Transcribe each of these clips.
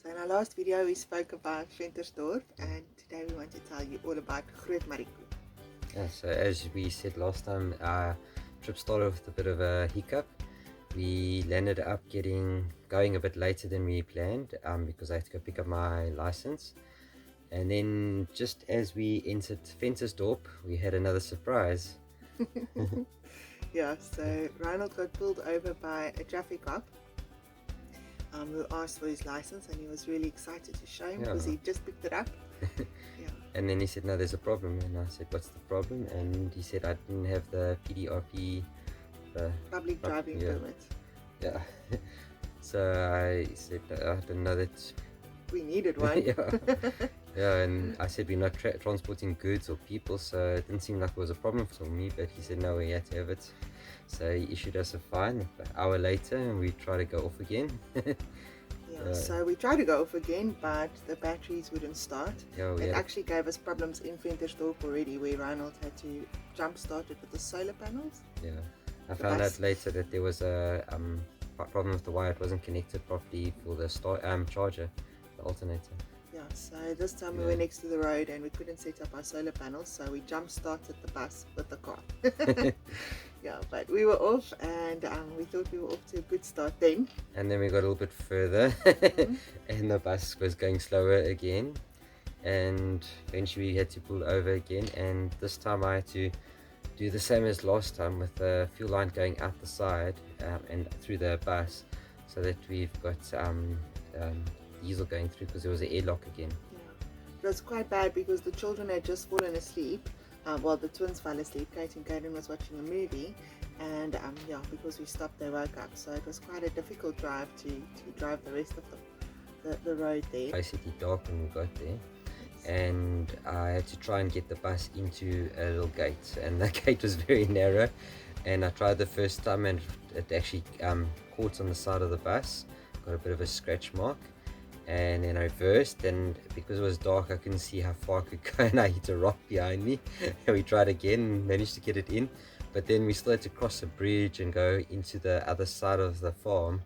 So in our last video we spoke about Ventersdorp, and today we want to tell you all about Groot Marico. Yeah, so as we said last time, our trip started with a bit of a hiccup. We landed up going a bit later than we planned because I had to go pick up my license. And then just as we entered Ventersdorp, we had another surprise. Yeah, so Ronald got pulled over by a traffic cop who asked for his license, and he was really excited to show him because he just picked it up. Yeah. And then he said, no, there's a problem. And I said, what's the problem? And he said, I didn't have the PDRP, the Public driving permit. Yeah. So I said, I didn't know that we needed one. Yeah, and I said we're not transporting goods or people, so it didn't seem like it was a problem for me, but he said no, we had to have it. So he issued us a fine an hour later, and we tried to go off again. So we tried to go off again, but the batteries wouldn't start. It actually gave us problems in Ventersdorp already, where Ronald had to jump start it with the solar panels. Yeah, I found out later that there was a problem with the wire. It wasn't connected properly for the charger, the alternator. Yeah, so this time we were next to the road and we couldn't set up our solar panels, so we jump started the bus with the car. Yeah, but we were off, and we thought we were off to a good start then. And then we got a little bit further and the bus was going slower again, and eventually we had to pull over again, and this time I had to do the same as last time with the fuel line going out the side and through the bus, so that we've got diesel going through, because there was an airlock again. Yeah. It was quite bad because the children had just fallen asleep. Well, the twins fell asleep. Kate and Caden was watching a movie, and because we stopped, they woke up. So it was quite a difficult drive to drive the rest of the road there. Basically dark when we got there, and I had to try and get the bus into a little gate, and the gate was very narrow, and I tried the first time, and it actually caught on the side of the bus, got a bit of a scratch mark. And then I reversed, and because it was dark I couldn't see how far I could go, and I hit a rock behind me. And we tried again and managed to get it in, but then we still had to cross a bridge and go into the other side of the farm,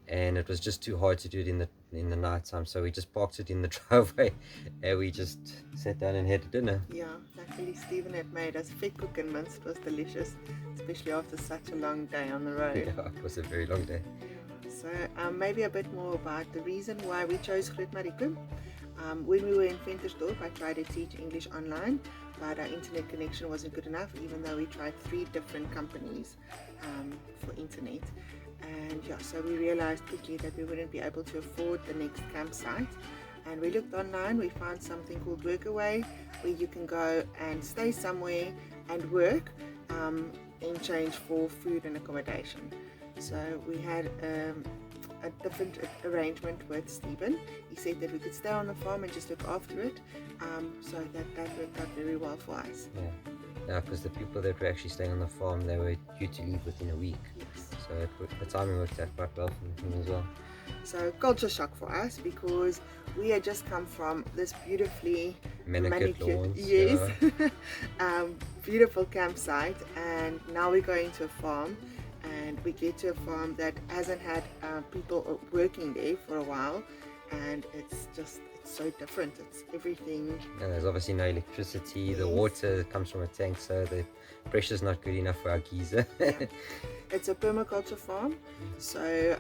and it was just too hard to do it in the night time, so we just parked it in the driveway and we just sat down and had dinner. Yeah, luckily Stephen had made us vetkoek and mince. It was delicious, especially after such a long day on the road. Yeah, it was a very long day. So maybe a bit more about the reason why we chose Groot Marico. When we were in Ventersdorp, I tried to teach English online, but our internet connection wasn't good enough, even though we tried 3 different companies for internet. And so we realized quickly that we wouldn't be able to afford the next campsite. And we looked online, we found something called Workaway, where you can go and stay somewhere and work in exchange for food and accommodation. So we had a different arrangement with Stephen. He said that we could stay on the farm and just look after it, so that worked out very well for us. Yeah, because the people that were actually staying on the farm, they were due to leave within a week. Yes. So the timing worked out quite well for him as well. So culture shock for us, because we had just come from this beautifully manicured lawns, beautiful campsite, and now we're going to a farm. And we get to a farm that hasn't had people working there for a while, and it's so different. It's everything. And there's obviously no electricity. The water comes from a tank, so the pressure's not good enough for our geyser. It's a permaculture farm, so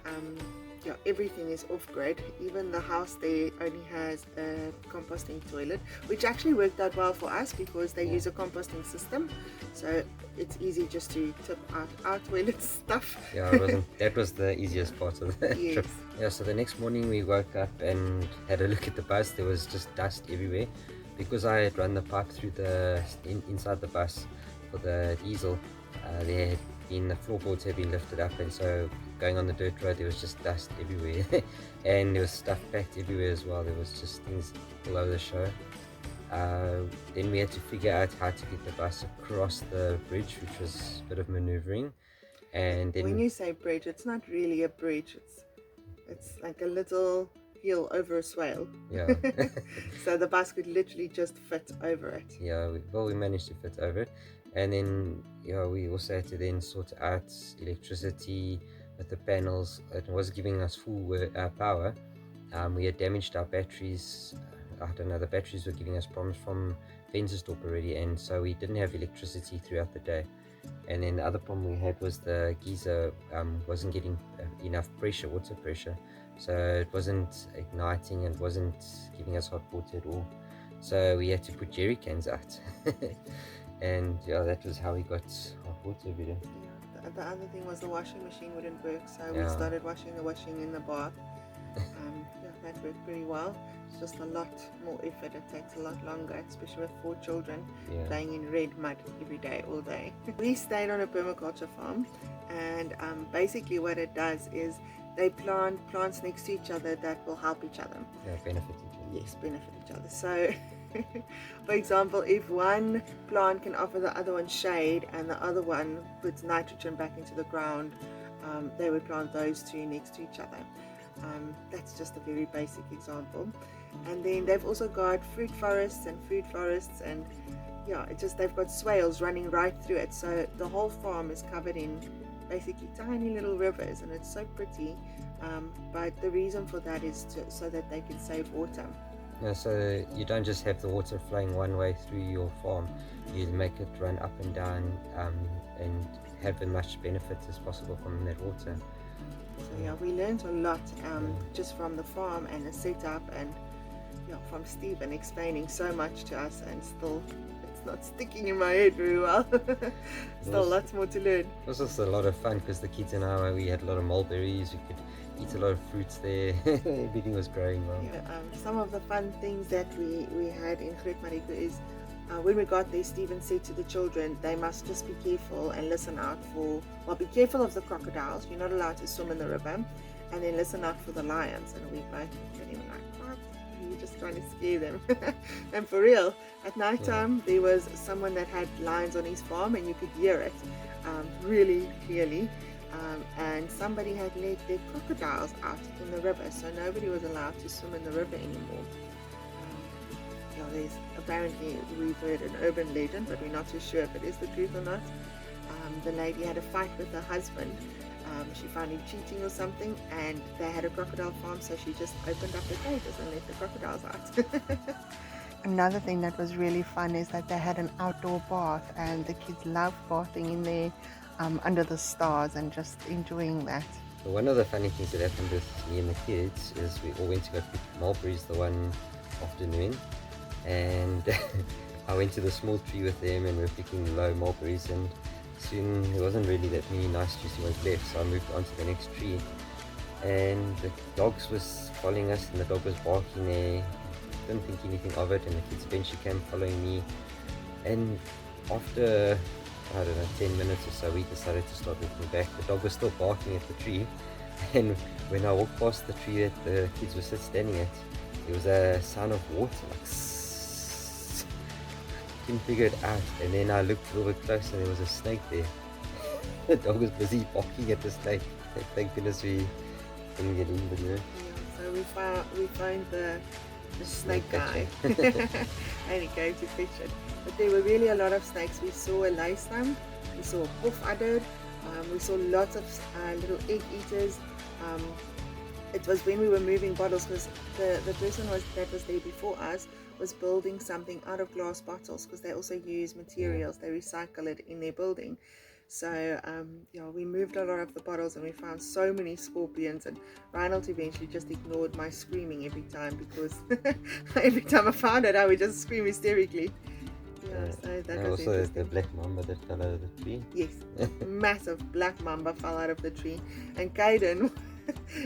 everything is off grid. Even the house there only has a composting toilet, which actually worked out well for us because they use a composting system, so it's easy just to tip out our toilet stuff. That was the easiest part of the trip. Yeah, so the next morning we woke up and had a look at the bus. There was just dust everywhere, because I had run the pipe through inside the bus for the diesel. The floorboards had been lifted up, and so going on the dirt road there was just dust everywhere. And there was stuff packed everywhere as well. There was just things all over the show. Then we had to figure out how to get the bus across the bridge, which was a bit of maneuvering. And then, when you say bridge, it's not really a bridge, it's like a little hill over a swale. Yeah. So the bus could literally just fit over it. Yeah, we managed to fit over it. And then we also had to then sort out electricity with the panels. It was giving us full power, We had damaged our batteries. I don't know, the batteries were giving us problems from Ventersdorp already, and so we didn't have electricity throughout the day. And then the other problem we had was the geyser wasn't getting enough pressure, water pressure, so it wasn't igniting and wasn't giving us hot water at all. So we had to put jerry cans out. And yeah, that was how we got hot water every day. Yeah. The other thing was the washing machine wouldn't work, so we Yeah. started washing in the bath. Yeah, that worked pretty well. It's just a lot more effort. It takes a lot longer, especially with 4 children Yeah. playing in red mud every day, all day. We stayed on a permaculture farm, and basically what it does is they plant plants next to each other that will help each other. Yeah, benefit each other. Yes, benefit each other. So, for example, if one plant can offer the other one shade and the other one puts nitrogen back into the ground, they would plant those two next to each other. That's just a very basic example. And then they've also got fruit forests and food forests, and yeah, it's just they've got swales running right through it. So the whole farm is covered in basically tiny little rivers, and it's so pretty. But the reason for that is so that they can save water. Yeah, so you don't just have the water flowing one way through your farm, you make it run up and down and have as much benefit as possible from that water. So yeah, we learned a lot just from the farm and the setup, and yeah, from Stephen explaining so much to us, and still it's not sticking in my head very well. Still lots more to learn. It was also a lot of fun because the kids and I, we had a lot of mulberries, we could eat a lot of fruits there. Everything was growing well. Yeah, some of the fun things that we had in Groot Marico is when we got there, Stephen said to the children they must just be careful and listen out for, well, be careful of the crocodiles, you're not allowed to swim in the river, and then listen out for the lions. And we both looked at him like, what? You're just trying to scare them. And for real, at night time there was someone that had lions on his farm, and you could hear it really clearly. And somebody had let their crocodiles out in the river, so nobody was allowed to swim in the river anymore. There's apparently, we've heard an urban legend, but we're not too sure if it is the truth or not. The lady had a fight with her husband. She found him cheating or something, and they had a crocodile farm, so she just opened up the cages and let the crocodiles out. Another thing that was really fun is that they had an outdoor bath, and the kids loved bathing in there under the stars and just enjoying that. So one of the funny things that happened with me and the kids is we all went to go pick mulberries the one afternoon, and I went to the small tree with them and we were picking low mulberries, and soon there wasn't really that many nice juicy ones left, so I moved on to the next tree, and the dogs was following us and the dog was barking there. Didn't think anything of it, and the kids eventually came following me, and after, I don't know, 10 minutes or so, we decided to start looking back. The dog was still barking at the tree, and when I walked past the tree that the kids were standing at, there was a sound of water, like sssss. Couldn't figure it out, and then I looked a little bit closer and there was a snake there. The dog was busy barking at the snake. Thank goodness we didn't get in there. Yeah, so we found the snake guy. And he came to fetch it. But there were really a lot of snakes. We saw a lysam, we saw a pofadder, we saw lots of little egg eaters. It was when we were moving bottles, because the person that was there before us was building something out of glass bottles, because they also use materials, they recycle it in their building. So yeah, we moved a lot of the bottles and we found so many scorpions, and Reinhold eventually just ignored my screaming every time, because every time I found it I would just scream hysterically. Yeah, so that was also interesting. the black mamba that fell out of the tree. Yes, massive black mamba fell out of the tree, and Caden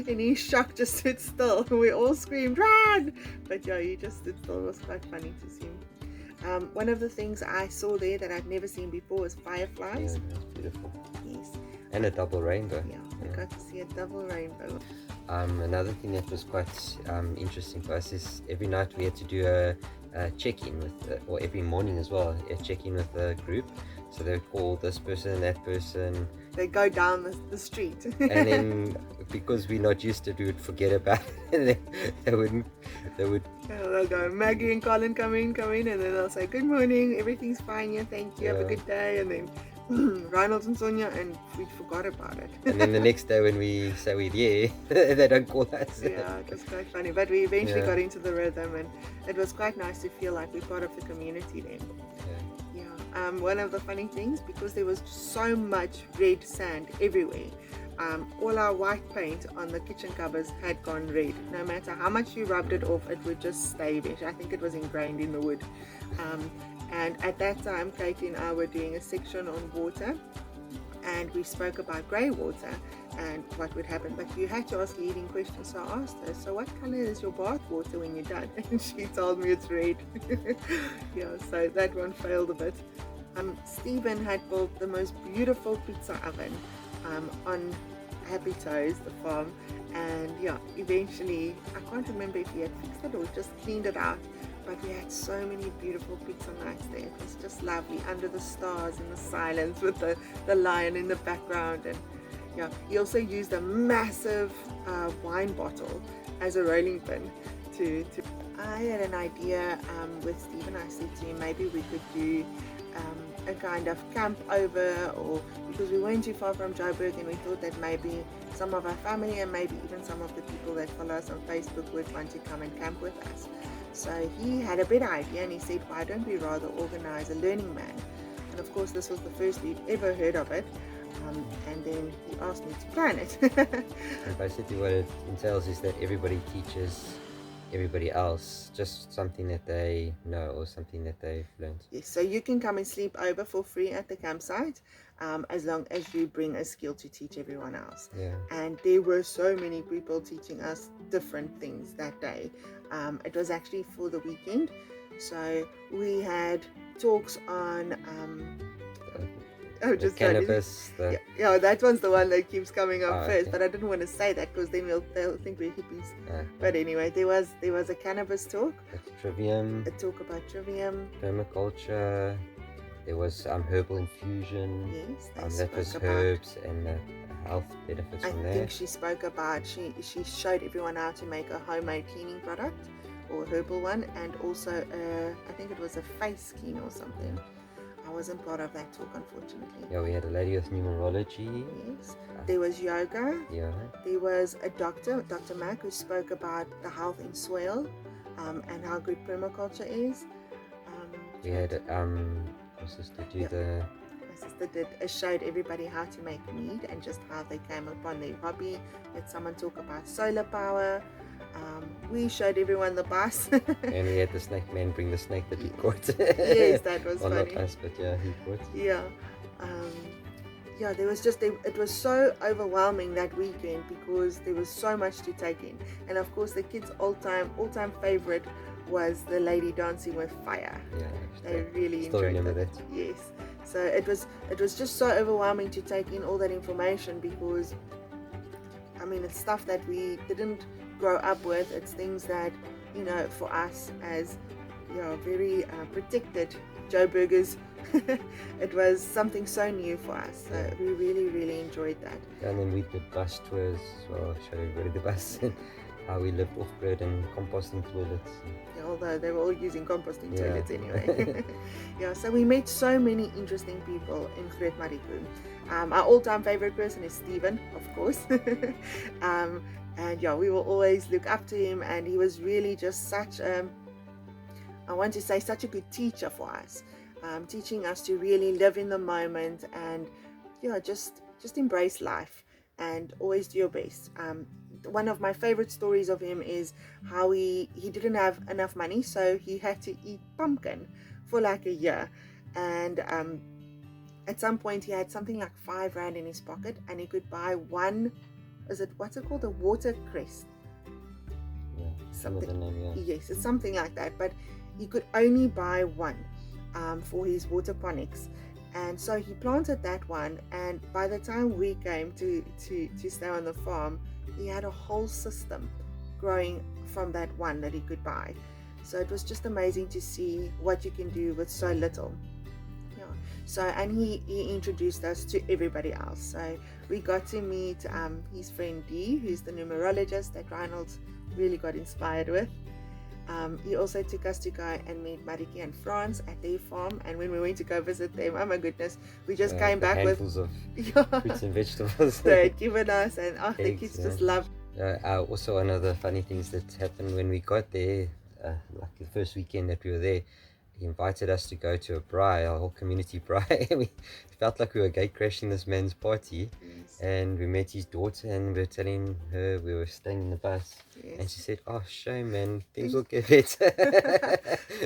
in his shock just stood still. We all screamed, run! But yeah, he just stood still. It was quite funny to see him. One of the things I saw there that I'd never seen before was fireflies. Yeah, that's beautiful. Yes. And a double rainbow. Yeah, I got to see a double rainbow. Another thing that was quite interesting for us is every night we had to do a check-in with, or every morning as well, a check-in with the group. So they would call this person, that person. They go down the street. And then because we're not used to it, we would forget about it. And they would They'll go, Maggie and Colin come in, and then they'll say, good morning, everything's fine here, thank you, have a good day. And then Ronald and Sonia, and we forgot about it. And then the next day when we say we're there, they don't call us. Yeah, it was quite funny. But we eventually Yeah. got into the rhythm, and it was quite nice to feel like we're part of the community then. Yeah. Yeah. One of the funny things, because there was so much red sand everywhere, all our white paint on the kitchen covers had gone red. No matter how much you rubbed it off, it would just stay there. I think it was ingrained in the wood. And at that time, Katie and I were doing a section on water, and we spoke about grey water and what would happen. But you had to ask leading questions. So I asked her, so what colour is your bath water when you're done? And she told me it's red. Yeah, so that one failed a bit. Stephen had built the most beautiful pizza oven on Happy Toes, the farm, and yeah, eventually, I can't remember if he had fixed it or just cleaned it out, but we had so many beautiful pizza nights there. It was just lovely, under the stars in the silence with the lion in the background. And yeah, he also used a massive wine bottle as a rolling pin to I had an idea with Stephen. I said to him, maybe we could do a kind of camp over, or because we weren't too far from Joburg, and we thought that maybe some of our family and maybe even some of the people that follow us on Facebook would want to come and camp with us. So he had a better idea, and he said, why don't we rather organize a learning man? And of course this was the first we'd ever heard of it, and then he asked me to plan it. And basically what it entails is that everybody teaches everybody else just something that they know or something that they've learned. Yes, so you can come and sleep over for free at the campsite, as long as you bring a skill to teach everyone else. Yeah. And there were so many people teaching us different things that day. It was actually for the weekend, so we had talks on Cannabis. Yeah, that one's the one that keeps coming up first, okay. but I didn't want to say that because then they'll think we're hippies. But anyway, there was a cannabis talk, Trivium, a talk about trivium. permaculture. There was herbal infusion. Yes, That was herbs and health benefits I from think there. she spoke about, she showed everyone how to make a homemade cleaning product or herbal one, and also I think it was a face clean or something. I wasn't part of that talk, unfortunately. Yeah, we had a lady with numerology. Yes. There was yoga. Yeah. There was a doctor, Dr. Mac, who spoke about the health in soil, and how good permaculture is. We had my sister do My sister showed everybody how to make mead and just how they came upon their hobby. We had someone talk about solar power. We showed everyone the bus. and we had the snake man bring the snake that he caught. Yes, that was well, funny. not us, but yeah, he caught. Yeah. There was it was so overwhelming that weekend because there was so much to take in. And of course the kids' all-time favorite was the lady dancing with fire. Yeah, They really still enjoyed remember that. that. Yes. So it was just so overwhelming to take in all that information because I mean it's stuff that we didn't grow up with. It's things that, you know, for us as very protected Joburgers, it was something so new for us. So we really enjoyed that. And then we did bus tours as well, showed everybody the bus and how we lived off grid and composting toilets. Yeah, although they were all using composting toilets anyway. Yeah, so we met so many interesting people in Groot Marico. Our all-time favorite person is Stephen, of course. And yeah, we will always look up to him, and he was really just such I want to say such a good teacher for us, teaching us to really live in the moment and just embrace life and always do your best. One of my favorite stories of him is how he didn't have enough money, so he had to eat pumpkin for like a year, and at some point he had something like R5 in his pocket, and he could buy one, what's it called, a watercress, Something. The name, yes, it's something like that, but he could only buy one for his waterponics. And so he planted that one, and by the time we came to stay on the farm, he had a whole system growing from that one that he could buy. So it was just amazing to see what you can do with so little. Yeah. So, and he introduced us to everybody else. So we got to meet his friend Dee, who's the numerologist that Reynolds really got inspired with. He also took us to go and meet Mariki and France at their farm, and when we went to go visit them, oh my goodness, we just came the back with handfuls of yeah, fruits and vegetables. they had given us, and oh, the Eggs, kids yeah. just loved. Also, one of the funny things that happened when we got there, like the first weekend that we were there, he invited us to go to a braai, a whole community braai. We felt like we were gate crashing this man's party. Yes. And we met his daughter and we were telling her we were staying in the bus. Yes. And she said, "Oh, shame, man, things will get better."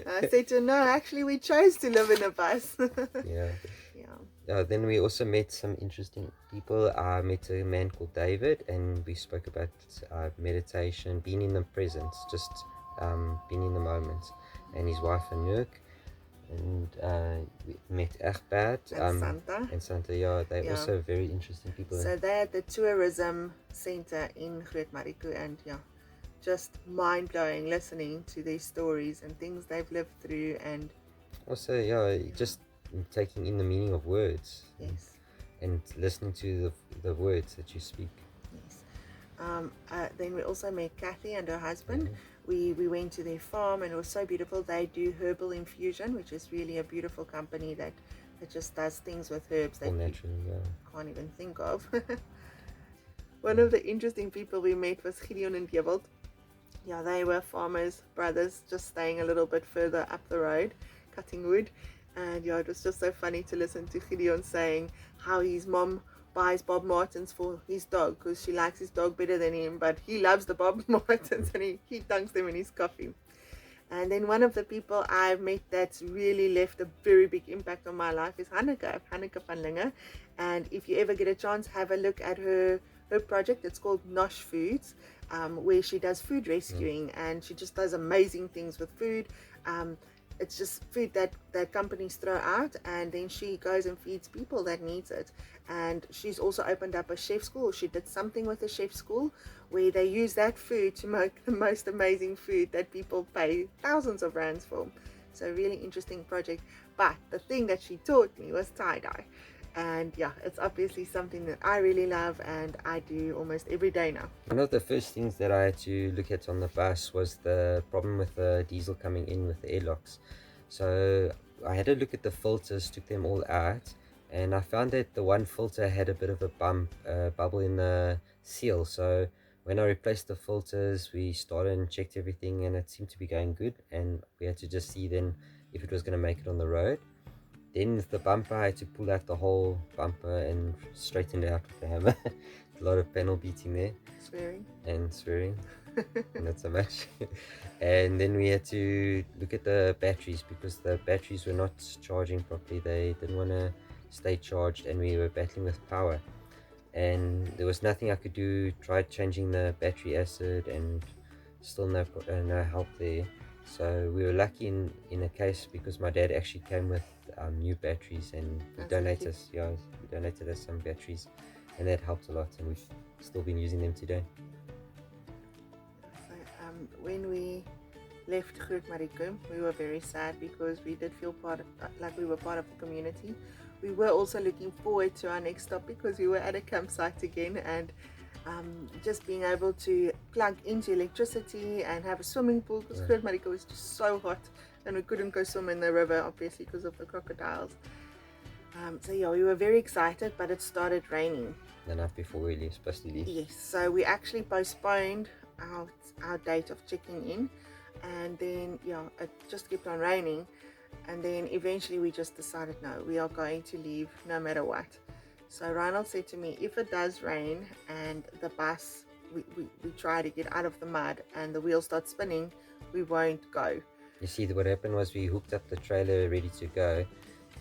I said to her, no, actually we chose to live in a bus. Yeah. Yeah. Then we also met some interesting people. I met a man called David, and we spoke about meditation, being in the present, just being in the moment, and his wife Anouk. And we met Egbert And Santa. Yeah, they're Yeah. also very interesting people. So they're at the tourism center in Groot Marico, and yeah, just mind-blowing listening to their stories and things they've lived through, and Also, yeah, just taking in the meaning of words. yes, And listening to the words that you speak. yes. Then we also met Kathy and her husband. We went to their farm, and it was so beautiful. They do herbal infusion, which is really a beautiful company that just does things with herbs that All you naturally, yeah. can't even think of. One of the interesting people we met was Gideon and Gewald. Yeah, they were farmers, brothers, just staying a little bit further up the road, cutting wood. And yeah, it was just so funny to listen to Gideon saying how his mom buys Bob Martens for his dog because she likes his dog better than him, but he loves the Bob Martens and he dunks them in his coffee. And then one of the people I've met that's really left a very big impact on my life is Hanneke van Linge. And if you ever get a chance, have a look at her project. It's called Nosh Foods, where she does food rescuing, and she just does amazing things with food. It's just food that companies throw out, and then she goes and feeds people that needs it. And she's also opened up a chef school. She did something with a chef school where they use that food to make the most amazing food that people pay thousands of rands for. So really interesting project. But the thing that she taught me was tie-dye. And yeah, it's obviously something that I really love and I do almost every day now. One of the first things that I had to look at on the bus was the problem with the diesel coming in with the airlocks. So I had a look at the filters, took them all out, and I found that the one filter had a bit of a bubble in the seal. So when I replaced the filters, we started and checked everything, and it seemed to be going good, and we had to just see then if it was going to make it on the road. Then with the bumper, I had to pull out the whole bumper and straighten it out with the hammer. A lot of panel beating there. Swearing. Not so much. And then we had to look at the batteries because the batteries were not charging properly. They didn't want to stay charged, and we were battling with power. And there was nothing I could do. Tried changing the battery acid and still no help there. So we were lucky in a case because my dad actually came with new batteries, and he donated us some batteries, and that helped a lot, and we've still been using them today. So when we left Groot Marico, we were very sad because we did feel like we were part of the community. We were also looking forward to our next stop because we were at a campsite again, and just being able to plug into electricity and have a swimming pool because Groot Marico was just so hot and we couldn't go swim in the river obviously because of the crocodiles. So yeah, we were very excited, but it started raining The night before we were supposed to leave. Yes, so we actually postponed our date of checking in, and then yeah, it just kept on raining, and then eventually we just decided no, we are going to leave no matter what. So Ronald said to me, if it does rain and the bus, we try to get out of the mud and the wheels start spinning, we won't go. You see, what happened was we hooked up the trailer ready to go,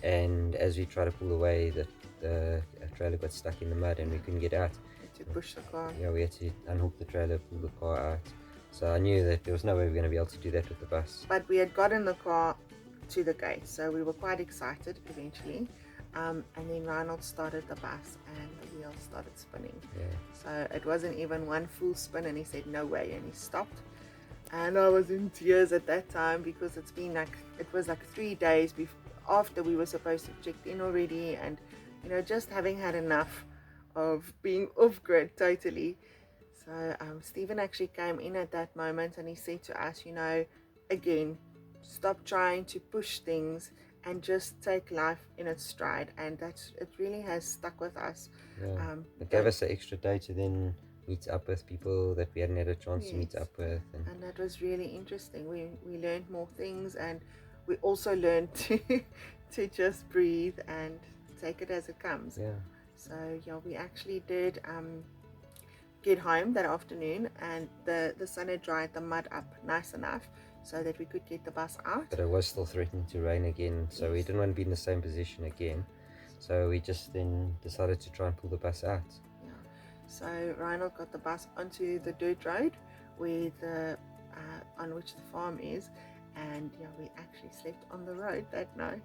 and as we tried to pull away, the trailer got stuck in the mud and we couldn't get out. To push the car. Yeah, we had to unhook the trailer, pull the car out. So I knew that there was no way we were going to be able to do that with the bus. But we had gotten the car to the gate, so we were quite excited eventually. And then Ronald started the bus and the wheels started spinning. Yeah. So it wasn't even one full spin, and he said no way, and he stopped. And I was in tears at that time because it was like 3 days after we were supposed to have checked in already, and just having had enough of being off grid totally. So Stephen actually came in at that moment and he said to us, again, stop trying to push things and just take life in its stride. And it really has stuck with us. Yeah. It gave us an extra day to then meet up with people that we hadn't had a chance to meet Yes. up with. And that was really interesting. We learned more things, and we also learned to just breathe and take it as it comes. Yeah. So yeah, we actually did get home that afternoon, and the sun had dried the mud up nice enough so that we could get the bus out. But it was still threatening to rain again, so we didn't want to be in the same position again. So we just then decided to try and pull the bus out. Yeah. So Reinhold got the bus onto the dirt road where on which the farm is, and yeah, we actually slept on the road that night.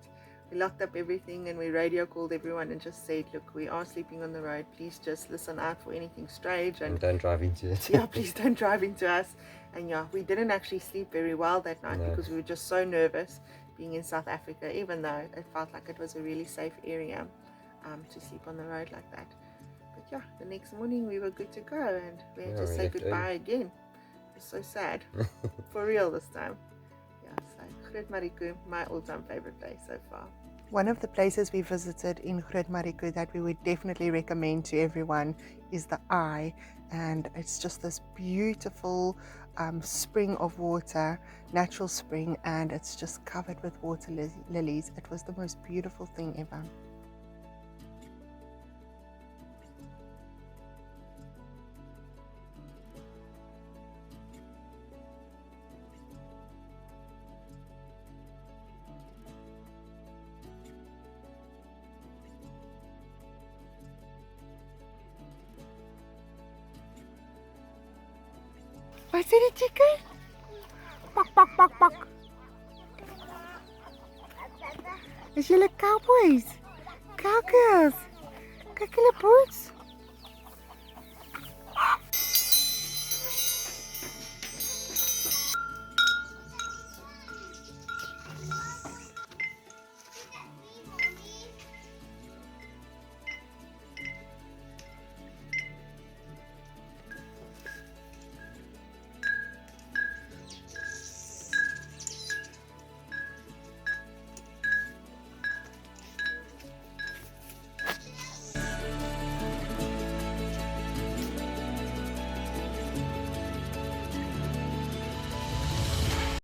We locked up everything and we radio called everyone and just said, look, we are sleeping on the road, please just listen out for anything strange and don't drive into it. Yeah, please don't drive into us. And yeah, we didn't actually sleep very well that night because we were just so nervous being in South Africa, even though it felt like it was a really safe area to sleep on the road like that. But yeah, the next morning we were good to go, and we had to say goodbye again. It was so sad. For real this time. Yeah, so Groot Marico, my all-time favorite place so far. One of the places we visited in Groot Marico that we would definitely recommend to everyone is the Eye, and it's just this beautiful spring of water, natural spring, and it's just covered with water lilies. It was the most beautiful thing ever. Wat sê die chicken? Bak, bak, bak, bak. Is julle cowboys? Cowgirls. Kyk hulle boots.